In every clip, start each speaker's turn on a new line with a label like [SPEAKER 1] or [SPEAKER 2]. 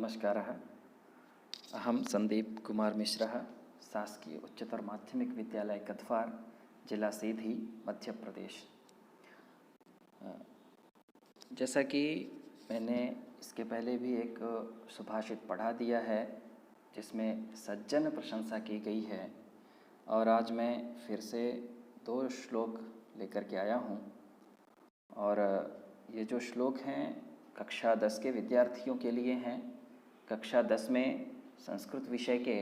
[SPEAKER 1] नमस्कारः। अहं संदीप कुमार मिश्रः, शासकीय उच्चतर माध्यमिक विद्यालय कथवार, जिला सीधी, मध्य प्रदेश। जैसा कि मैंने इसके पहले भी एक सुभाषित पढ़ा दिया है जिसमें सज्जन प्रशंसा की गई है, और आज मैं फिर से 2 श्लोक लेकर के आया हूँ। और ये जो श्लोक हैं कक्षा 10 के विद्यार्थियों के लिए हैं। कक्षा 10 में संस्कृत विषय के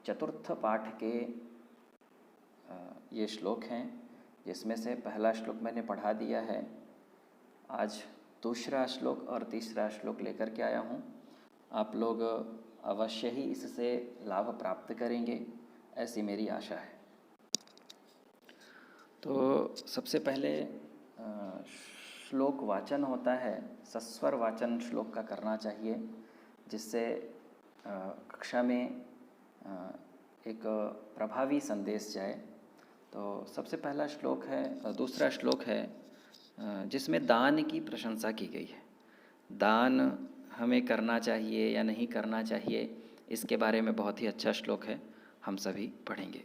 [SPEAKER 1] चतुर्थ पाठ के ये श्लोक हैं, जिसमें से पहला श्लोक मैंने पढ़ा दिया है। आज दूसरा श्लोक और तीसरा श्लोक लेकर के आया हूँ। आप लोग अवश्य ही इससे लाभ प्राप्त करेंगे, ऐसी मेरी आशा है। तो सबसे पहले श्लोक वाचन होता है, सस्वर वाचन श्लोक का करना चाहिए, जिससे कक्षा में एक प्रभावी संदेश जाए। तो सबसे पहला श्लोक है, दूसरा श्लोक है जिसमें दान की प्रशंसा की गई है। दान हमें करना चाहिए या नहीं करना चाहिए, इसके बारे में बहुत ही अच्छा श्लोक है, हम सभी पढ़ेंगे।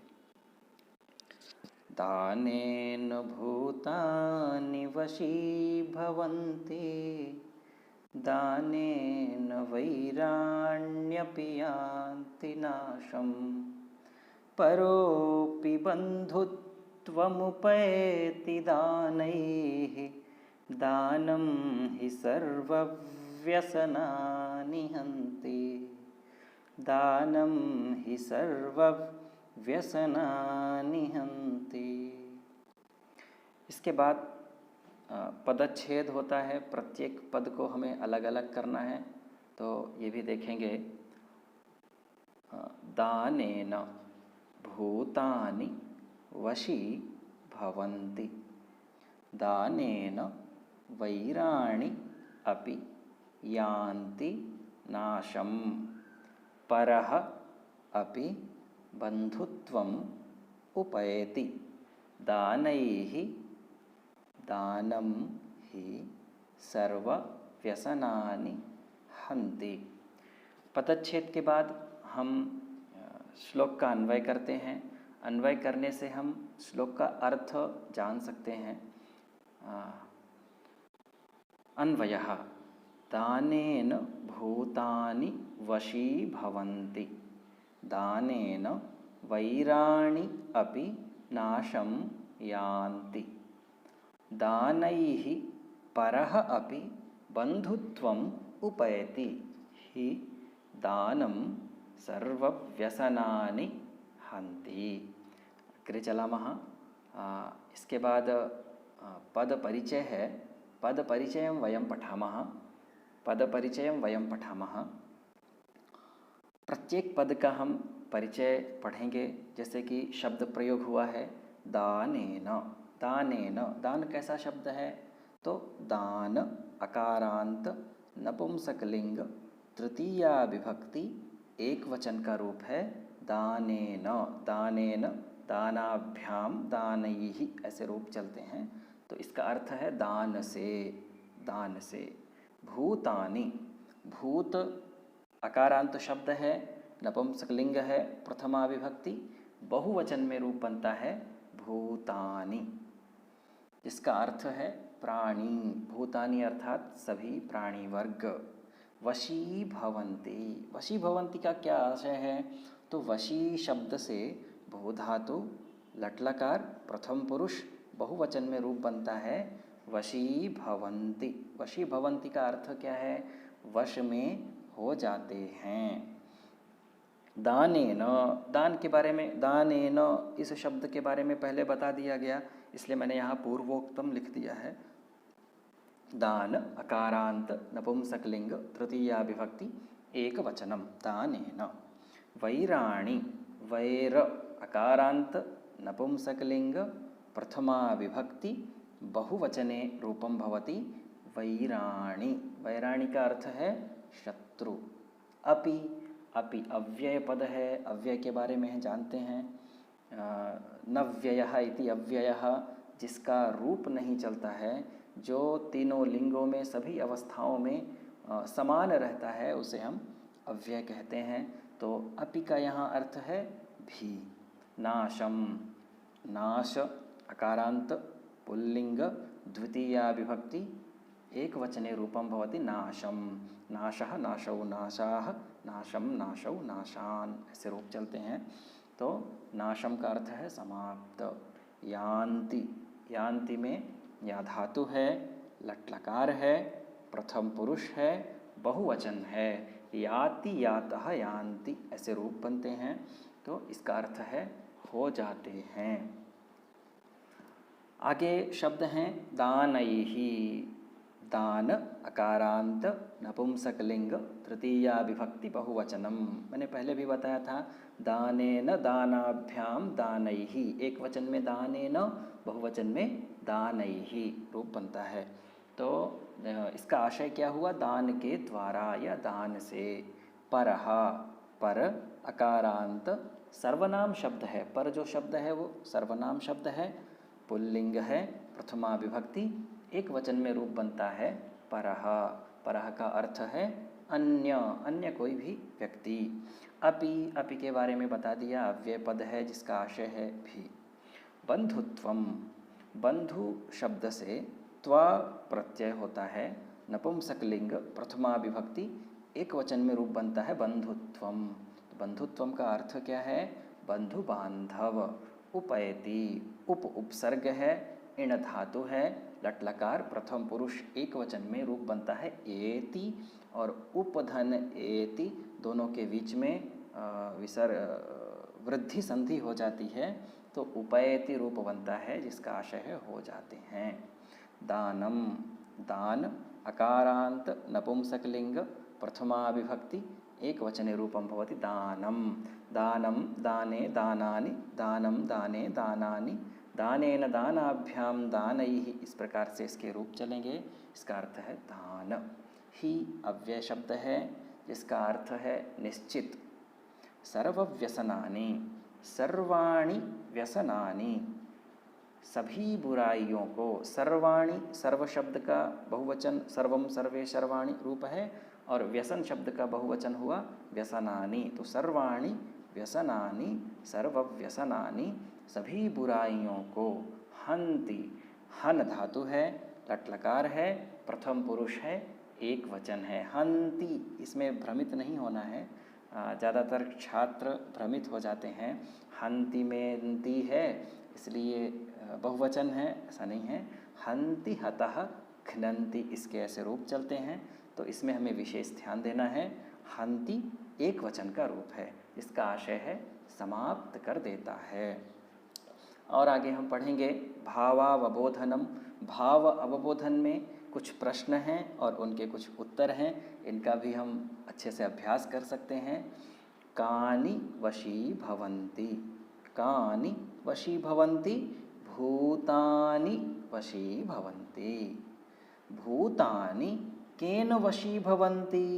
[SPEAKER 1] दानेन भूतानि वशीभवन्ति, दानेन वैराण्यपि यान्ति नाशम्, परोऽपि बन्धुत्वमुपैति दानैः, दानं हि सर्वव्यसनानि हन्ति, दानं हि सर्वव्यसनानि हन्ति। इसके बाद पदच्छेद होता है, प्रत्येक पद को हमें अलग अलग करना है, तो ये भी देखेंगे। दानेन भूतानि वशी भवन्ति, दानेन वैराणि अपि यान्ति नाशम्, परः अपि बन्धुत्वम् उपैति, दानैः दानं हि सर्वव्यसनानि हन्ति। पदच्छेद के बाद हम श्लोक का अन्वय करते हैं। अन्वय करने से हम श्लोक का अर्थ जान सकते हैं। अन्वयः दानेन भूतानि वशी भवन्ति, दानेन वैराणि अपि नाशं यान्ति, दानैः परः अपि बन्धुत्वम् उपैति हि दानं सर्वव्यसनानि हन्ति। अग्रे चलामः। इसके बाद पद परिचय है। पद परिचयं वयं पठामः। पद परिचयं वयं पठामः। प्रत्येक पद का हम परिचय पढ़ेंगे। जैसे कि शब्द प्रयोग हुआ है दानेन। दानेन, दान कैसा शब्द है? तो दान अकारांत नपुंसकलिंग तृतीया विभक्ति एक वचन का रूप है दानेन। दानेन, दानाभ्याम, दानैहि ऐसे रूप चलते हैं, तो इसका अर्थ है दान से, दान से। भूतानि, भूत अकारांत शब्द है, नपुंसकलिंग है, प्रथमा विभक्ति, बहुवचन में रूप बनता है भूतानि, जिसका अर्थ है प्राणी। भूतानि अर्थात सभी प्राणी वर्ग। वशी भवन्ति, वशी भवन्ति का क्या आशय है? तो वशी शब्द से भू धातु, लट्लकार, प्रथम पुरुष, बहुवचन में रूप बनता है वशी भवन्ति। वशी भवन्ति का अर्थ क्या है? वश में हो जाते हैं। दानेन, दान के बारे में, दानेन इस शब्द के बारे में पहले बता दिया गया, इसलिए मैंने यहाँ पूर्वोक्तम लिख दिया है। दान अकारांत नपुंसकलिंग तृतीया विभक्ति एक वचनम, दानेन। वैराणि, वैर अकारांत नपुंसकलिंग प्रथमा विभक्ति बहुवचने रूपम भवति वैराणि। वैराणि का अर्थ है शत्रु। अपि, अपि अव्यय पद है, अव्यय के बारे में जानते हैं। नव्ययः इति अव्ययः, जिसका रूप नहीं चलता है, जो तीनों लिंगों में सभी अवस्थाओं में समान रहता है, उसे हम अव्यय कहते हैं। तो अपि का यहाँ अर्थ है भी। नाशम, नाश अकारांत पुल्लिंग द्वितीया विभक्ति एक वचने रूपम भवति नाशम। नाशः, नाशौ, नाशाः, नाशम, नाशौ, नाशान, ऐसे रूप चलते हैं। तो नाशम का अर्थ है समाप्त। यान्ति, यान्ति में या धातु है, लट लकार है, प्रथम पुरुष है, बहुवचन है। याति, यातः, यान्ति ऐसे रूप बनते हैं। तो इसका अर्थ है हो जाते हैं। आगे शब्द हैं दानैहि। दान अकारांत नपुंसकलिंग तृतीया विभक्ति बहुवचनम। मैंने पहले भी बताया था दानेन दानाभ्याम दानैहि, एक वचन में दानेन, बहुवचन में दानैहि रूप बनता है। तो इसका आशय क्या हुआ? दान के द्वारा या दान से। परः, पर अकारांत सर्वनाम शब्द है। पर जो शब्द है वो सर्वनाम शब्द है, पुल्लिंग है, प्रथमा विभक्ति, एक वचन में रूप बनता है परः। परः का अर्थ है अन्य, अन्य कोई भी व्यक्ति। अपि, अपि के बारे में बता दिया, अव्यय पद है जिसका आशय है भी। बंधुत्वम, बंधु शब्द से त्वा प्रत्यय होता है, नपुंसकलिंग प्रथमा विभक्ति एक वचन में रूप बनता है बंधुत्वम। बंधुत्वम का अर्थ क्या है? बंधु बांधव। उपैति, उप उपसर्ग है, इण धातु है, लट लकार प्रथम पुरुष एक वचन में रूप बनता है एति, और उपधन एति दोनों के बीच में वृद्धि संधि हो जाती है, तो उपैति रूप बनता है जिसका आशय है हो जाते हैं। दानम, दान अकारांत नपुंसकलिंग प्रथमा विभक्ति एक वचने रूपम भवति दानम। दानम, दाने, दानानि, दानम, दाने, दानानि, दानेन दानाभ्याम दानैहि, इस प्रकार से इसके रूप चलेंगे। इसका अर्थ है दान। ही अव्यय शब्द है जिसका अर्थ है निश्चित। सर्वव्यसनानि, सर्वाणि व्यसनानि, सभी बुराइयों को। सर्वाणि, सर्व शब्द का बहुवचन सर्वम, सर्वे, सर्वाणि रूप है, और व्यसन शब्द का बहुवचन हुआ व्यसनानि। तो सर्वाणि व्यसनानि, सर्वव्यसनानि, सभी बुराइयों को। हन्ति, हन धातु है, लट लकार है, प्रथम पुरुष है, एक वचन है। हन्ति, इसमें भ्रमित नहीं होना है, ज़्यादातर छात्र भ्रमित हो जाते हैं। हन्ति में न्ति है इसलिए बहुवचन है, ऐसा नहीं है। हन्ति, हतः, घ्नन्ति, इसके ऐसे रूप चलते हैं। तो इसमें हमें विशेष ध्यान देना है। हन्ति एक वचन का रूप है जिसका आशय है समाप्त कर देता है। और आगे हम पढ़ेंगे भावावबोधनम। भाव अवबोधन में कुछ प्रश्न हैं और उनके कुछ उत्तर हैं, इनका भी हम अच्छे से अभ्यास कर सकते हैं। कानि वशी भवन्ति, कानि वशी भवन्ति, भूतानि वशी भवन्ति। भूतानि केन वशी भवन्ति,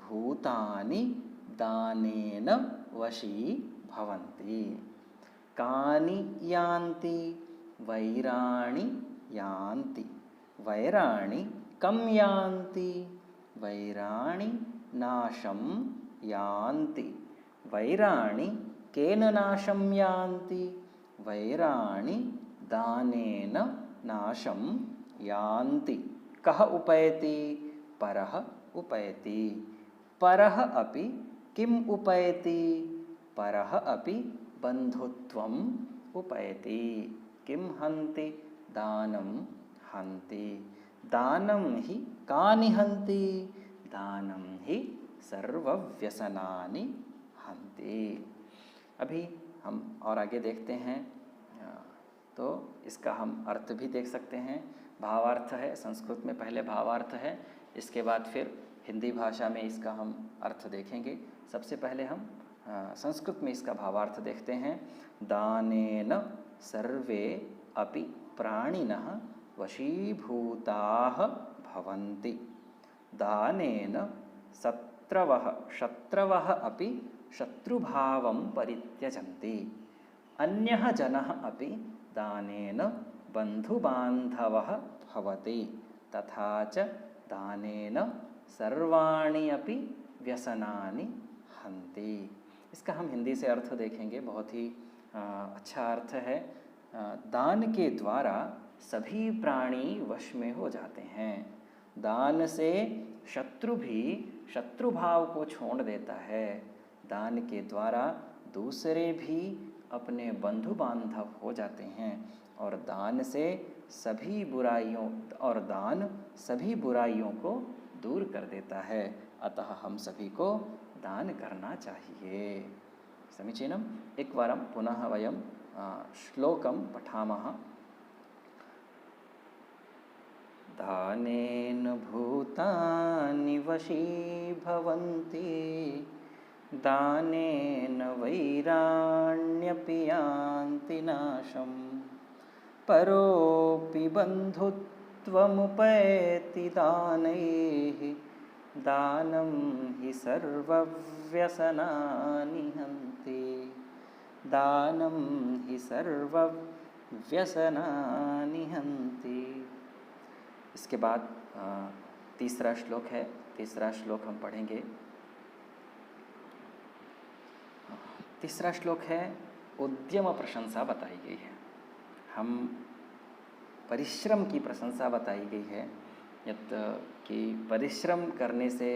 [SPEAKER 1] भूतानि दानेन वशी भवन्ति। कानि यान्ति, वैराणि यान्ति, वैराणि कं यान्ति, वैराणि नाशं यान्ति, वैराणि केन नाशं यान्ति, वैराणि दानेन नाशं यान्ति। कः उपैति, परः उपैति। परः अपि किम् उपैति, परः अपि बन्धुत्वम् उपैति। किं हन्ति, दानं हन्ति। दानं हि कानि हन्ति, दानं हि सर्वव्यसनानि हन्ति। अभी हम और आगे देखते हैं, तो इसका हम अर्थ भी देख सकते हैं। भावार्थ है, संस्कृत में पहले भावार्थ है, इसके बाद फिर हिंदी भाषा में इसका हम अर्थ देखेंगे। सबसे पहले हम संस्कृत में इसका भावार्थ देखते हैं। दानेन सर्वे अपि प्राणिनः वशीभूताः भवन्ति। दानेन शत्रवः अपि शत्रुभावं परित्यजन्ति। अन्यः जनः अपि दानेन बन्धुबान्धवः भवति। तथा च दानेन सर्वाणि अपि व्यसनानि हन्ति। इसका हम हिंदी से अर्थ देखेंगे, बहुत ही अच्छा अर्थ है। दान के द्वारा सभी प्राणी वश में हो जाते हैं। दान से शत्रु भी शत्रु भाव को छोड़ देता है। दान के द्वारा दूसरे भी अपने बंधु बांधव हो जाते हैं और दान से सभी बुराइयों और दान सभी बुराइयों को दूर कर देता है। अतः हम सभी को दान करना चाहिए। समीचीनम्। एकवारं पुनः वयं श्लोकं पठामः। दानेन भूतानि वशीभवन्ति, दानेन वैराण्यपि यान्ति नाशम्, परोऽपि बन्धुत्वमुपैति दानैः, दानं हि सर्वव्यसनानि हन्ति, दानं हि सर्वव्यसनानि हन्ति। इसके बाद तीसरा श्लोक है। तीसरा श्लोक हम पढ़ेंगे। तीसरा श्लोक है उद्यम प्रशंसा बताई गई है। हम परिश्रम की प्रशंसा बताई गई है कि परिश्रम करने से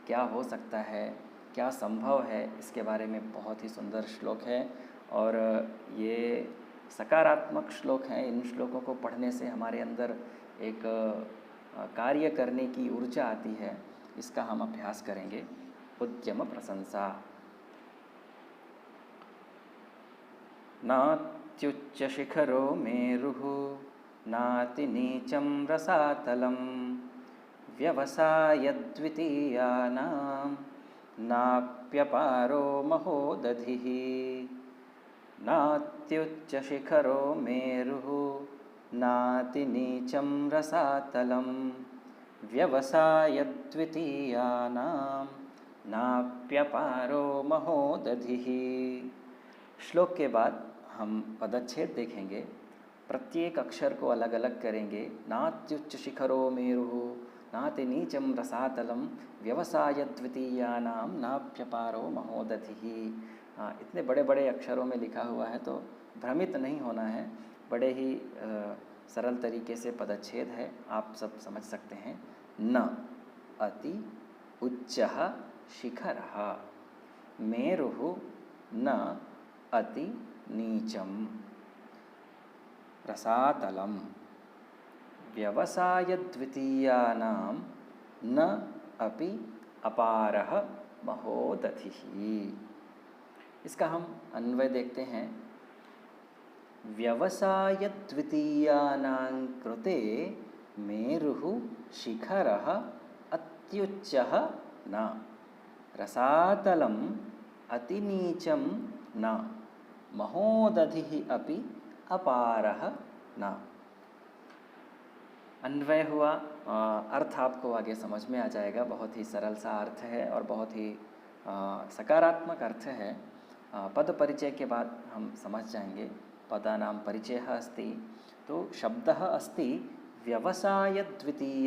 [SPEAKER 1] क्या हो सकता है, क्या संभव है, इसके बारे में बहुत ही सुंदर श्लोक है और ये सकारात्मक श्लोक हैं। इन श्लोकों को पढ़ने से हमारे अंदर एक कार्य करने की ऊर्जा आती है। इसका हम अभ्यास करेंगे। उद्यम प्रशंसा। नात्युच्च शिखरो मेरुः, नातिनीचं रसातलं, व्यवसायद्वितीयानां नाप्यपारो महोदधिः। नात्युच्च शिखरो मेरुः, नातिनीचं रसातलं, व्यवसायद्वितीयानां नाप्यपारो महोदधिः। श्लोक के बाद हम पदच्छेद देखेंगे। प्रत्येक अक्षर को अलग अलग करेंगे। नात्युच्च शिखरो मेरुः, नातिनीचं रसातलं, व्यवसायद्वितीयानां नाप्यपारो महोदधिः। इतने बड़े बड़े अक्षरों में लिखा हुआ है तो भ्रमित नहीं होना है। बड़े ही सरल तरीके से पदच्छेद है, आप सब समझ सकते हैं। न अति उच्चः शिखरः, मेरुः न अति नीचं, रसातलं, व्यवसायद्वितीयानां न अपि अपारः महोदधिः। इसका हम अन्वय देखते हैं। व्यवसायद्वितीयानां कृते मेरुः शिखरः अत्युच्चः न, रसातलम् अतिनीचं न, महोदधिः अपि अपारः न। अन्वय हुआ, अर्थ आपको आगे समझ में आ जाएगा। बहुत ही सरल सा अर्थ है और बहुत ही सकारात्मक अर्थ है। पद परिचय के बाद हम समझ जाएंगे। पदानां परिचयः अस्ति, तो शब्दः अस्ति व्यवसायद्वितीयानां।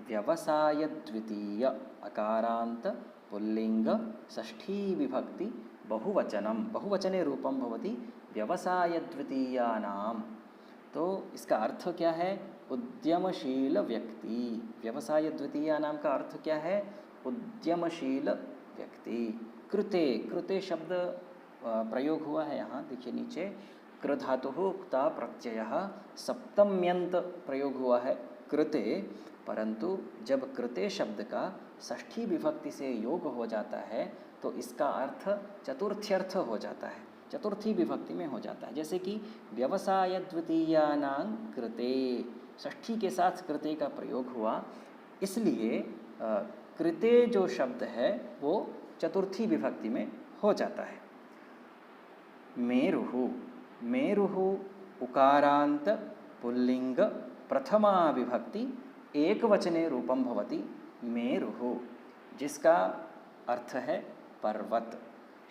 [SPEAKER 1] व्यवसायद्वितीय अकारान्त पुल्लिंग षष्ठी विभक्ति बहुवचनम, बहुवचने रूपम भवति व्यवसायद्वितीयानां। तो इसका अर्थ क्या है? उद्यमशील व्यक्ति। व्यवसायद्वितीयानां का अर्थ क्या है? उद्यमशील व्यक्ति। कृते, कृते शब्द प्रयोग हुआ है यहाँ, देखिए नीचे। कृ धातुः उक्ता प्रत्ययः सप्तम्यंत प्रयोग हुआ है कृते, परंतु जब कृते शब्द का षष्ठी विभक्ति से योग हो जाता है तो इसका अर्थ चतुर्थ्यर्थ हो जाता है, चतुर्थी विभक्ति में हो जाता है। जैसे कि व्यवसायद्वितीयानां कृते, षष्ठी के साथ कृते का प्रयोग हुआ, इसलिए कृते जो शब्द है वो चतुर्थी विभक्ति में हो जाता है। मेरुः, मेरुः उकारांत पुल्लिंग प्रथमा विभक्ति एकवचने रूपम भवति मेरुः, जिसका अर्थ है पर्वत।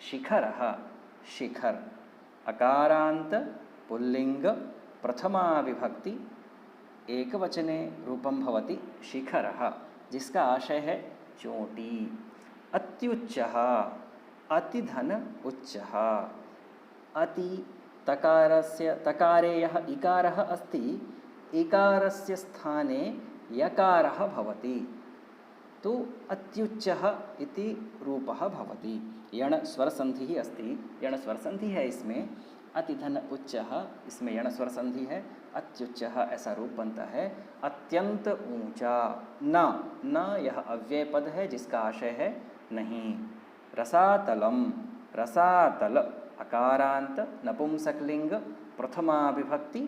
[SPEAKER 1] शिखरः, शिखर, अकारांत पुल्लिंग प्रथमा विभक्ति एकवचने रूपम भवति शिखरः, जिसका आशय है चोटी। अत्युच्चः अतिधन उच्चः। अति तकारस्य तकारे यः इकारः अस्ति इकारस्य स्थाने यकारः भवति तो अत्युच्चः इति रूपः भवति। यण स्वर संधि अस्ति, यण स्वर संधि है इसमें। अतिधन उच्चः इसमें यण स्वर संधि है। अत्युच्चः ऐसा रूप बनता है अत्यंत ऊंचा। न यह अव्यय पद है जिसका आशय है नहीं। रसातलम, रसातल अकारांत नपुंसकलिंग प्रथमा विभक्ति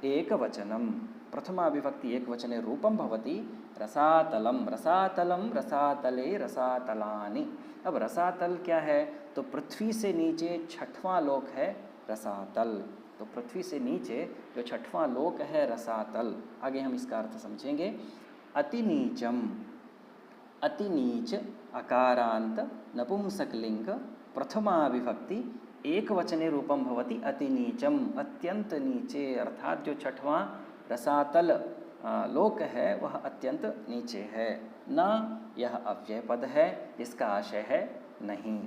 [SPEAKER 1] एकवचनम। प्रथमा विभक्ति एकवचने रूपम भवति रसातलम। रसातलम रसातले रसातलानि। अब रसातल क्या है तो पृथ्वी से नीचे छठवां लोक है रसातल। तो पृथ्वी से नीचे जो छठवां लोक है रसातल। आगे हम इसका अर्थ समझेंगे। अति नीचम, अति नीच अकारांत नपुंसकलिंग प्रथमा विभक्ति एक वचने रूपम भवति अति नीचम। अत्यंत नीचे, अर्थात जो छठवां रसातल लोक है वह अत्यंत नीचे है। न यह अव्यय पद है जिसका आशय है नहीं।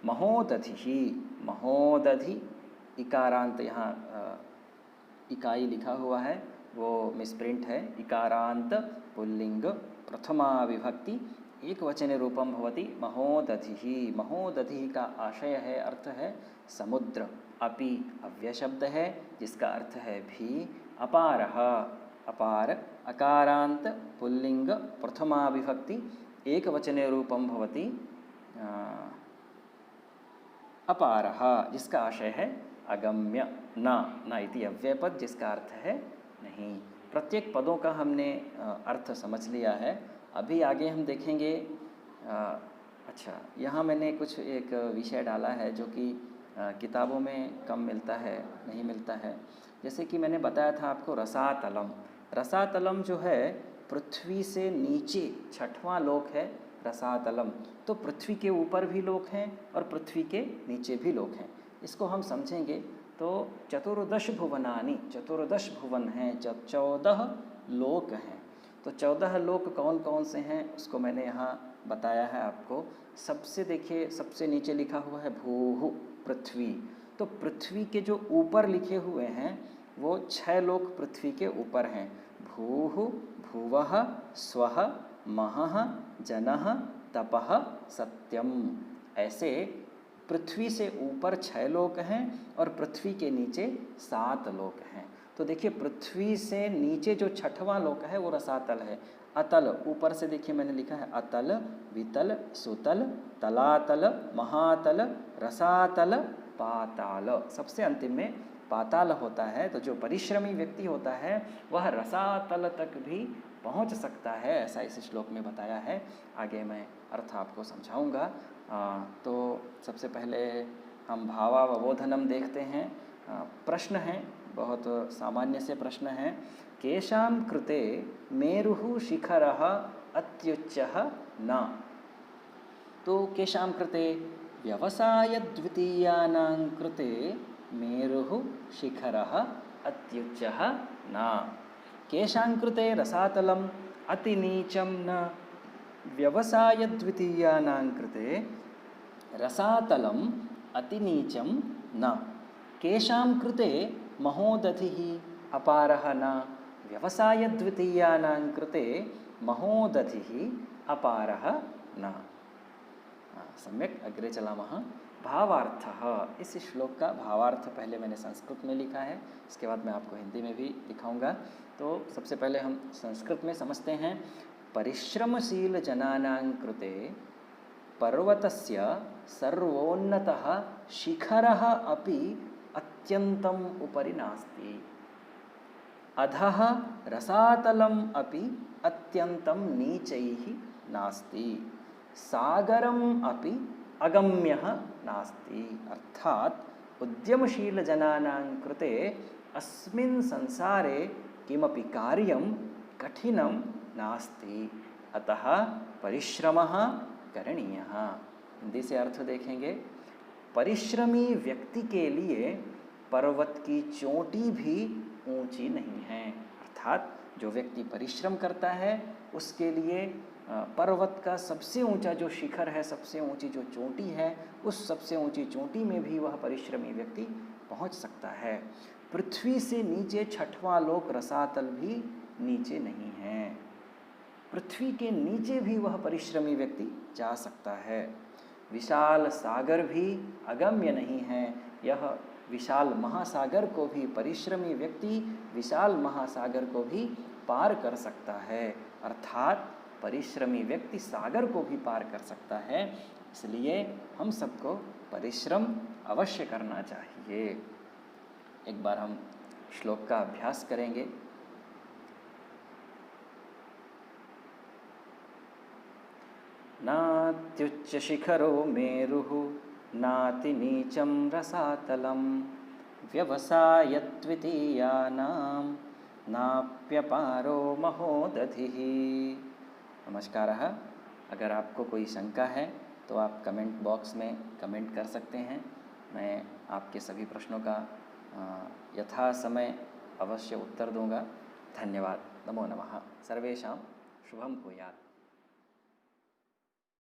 [SPEAKER 1] महोदधि, महोदधि इकारांत, यहाँ इकाई लिखा हुआ है वो मिसप्रिंट है। इकारांत पुल्लिंग प्रथमा विभक्ति एक वचने रूपम भवति महोदधि। महोदधि का आशय है, अर्थ है समुद्र। अपि अव्यय शब्द है जिसका अर्थ है भी। अपारः, अपार अकारांत पुल्लिंग प्रथमा विभक्ति एक वचने रूपम भवति अपारः जिसका आशय है अगम्य। न इति अव्यय पद जिसका अर्थ है नहीं। प्रत्येक पदों का हमने अर्थ समझ लिया है। अभी आगे हम देखेंगे। अच्छा, यहाँ मैंने कुछ एक विषय डाला है जो कि किताबों में कम मिलता है, नहीं मिलता है। जैसे कि मैंने बताया था आपको रसातलम। रसातलम जो है पृथ्वी से नीचे छठवां लोक है रसातलम। तो पृथ्वी के ऊपर भी लोक हैं और पृथ्वी के नीचे भी लोक हैं। इसको हम समझेंगे तो चतुर्दश भुवनानि, चतुर्दश भुवन हैं, 14 लोक हैं। तो 14 लोक कौन कौन से हैं उसको मैंने यहाँ बताया है आपको। सबसे देखिए, सबसे नीचे लिखा हुआ है भूः, पृथ्वी। तो पृथ्वी के जो ऊपर लिखे हुए हैं वो 6 लोक पृथ्वी के ऊपर हैं। भूः, भुवः, स्वः, महः, जनः, तपः, सत्यम। ऐसे पृथ्वी से ऊपर 6 लोक हैं और पृथ्वी के नीचे 7 लोक हैं। तो देखिए पृथ्वी से नीचे जो छठवां लोक है वो रसातल है। अतल, ऊपर से देखिए मैंने लिखा है अतल, वितल, सुतल, तलातल, महातल, रसातल, पाताल। सबसे अंतिम में पाताल होता है। तो जो परिश्रमी व्यक्ति होता है वह रसातल तक भी पहुंच सकता है, ऐसा इस श्लोक में बताया है। आगे मैं अर्थ आपको समझाऊंगा। तो सबसे पहले हम भावावबोधनम देखते हैं। प्रश्न है, बहुत सामान्य से प्रश्न है। केषां कृते मेरुः शिखरः अत्युच्चः न। तो केषां कृते, व्यवसायद्वितीयानां कृते मेरुः शिखरः अत्युच्चः न। केषां कृते रसातलम् अतिनीचं न। व्यवसायद्वितीयानां कृते रसातलम् अतिनीचं न। केषां कृते महोदधिः अपारः न। व्यवसायद्वितीयानां कृते महोदधिः अपारः न। सम्यक, अग्रे चलामः। भावार्थः, इस श्लोक का भावार्थ पहले मैंने संस्कृत में लिखा है, इसके बाद मैं आपको हिंदी में भी दिखाऊंगा। तो सबसे पहले हम संस्कृत में समझते हैं। परिश्रमशील जनानां कृते पर्वतस्य सर्वोन्नतः शिखरः अपि अत्यन्तम् उपरि नास्ति। अधः रसातलम् अपि अत्यन्तं नीचैः नास्ति। सागरम् अपि अगम्यः नास्ति। अर्थात उद्यमशील जनानां कृते अस्मिन् संसारे किमपि कार्यं कठिनं नास्ति, अतः परिश्रमः करणीयः। हिंदी से अर्थ देखेंगे। परिश्रमी व्यक्ति के लिए पर्वत की चोटी भी ऊंची नहीं है। अर्थात जो व्यक्ति परिश्रम करता है उसके लिए पर्वत का सबसे ऊंचा जो शिखर है, सबसे ऊंची जो चोटी है, उस सबसे ऊंची चोटी में भी वह परिश्रमी व्यक्ति पहुंच सकता है। पृथ्वी से नीचे छठवां लोक रसातल भी नीचे नहीं है। पृथ्वी के नीचे भी वह परिश्रमी व्यक्ति जा सकता है। विशाल सागर भी अगम्य नहीं है। यह विशाल महासागर को भी परिश्रमी व्यक्ति विशाल महासागर को भी पार कर सकता है। अर्थात परिश्रमी व्यक्ति सागर को भी पार कर सकता है। इसलिए हम सबको परिश्रम अवश्य करना चाहिए। एक बार हम श्लोक का अभ्यास करेंगे। नात्युच्च शिखरो मेरुः नातिनीचं रसातलं व्यवसायद्वितीयानां नाप्यपारो महोदधिः। नमस्कारः। अगर आपको कोई शंका है तो आप कमेंट बॉक्स में कमेंट कर सकते हैं। मैं आपके सभी प्रश्नों का यथा समय अवश्य उत्तर दूंगा। धन्यवाद। नमो नमः। सर्वेषां शुभं भूयात्।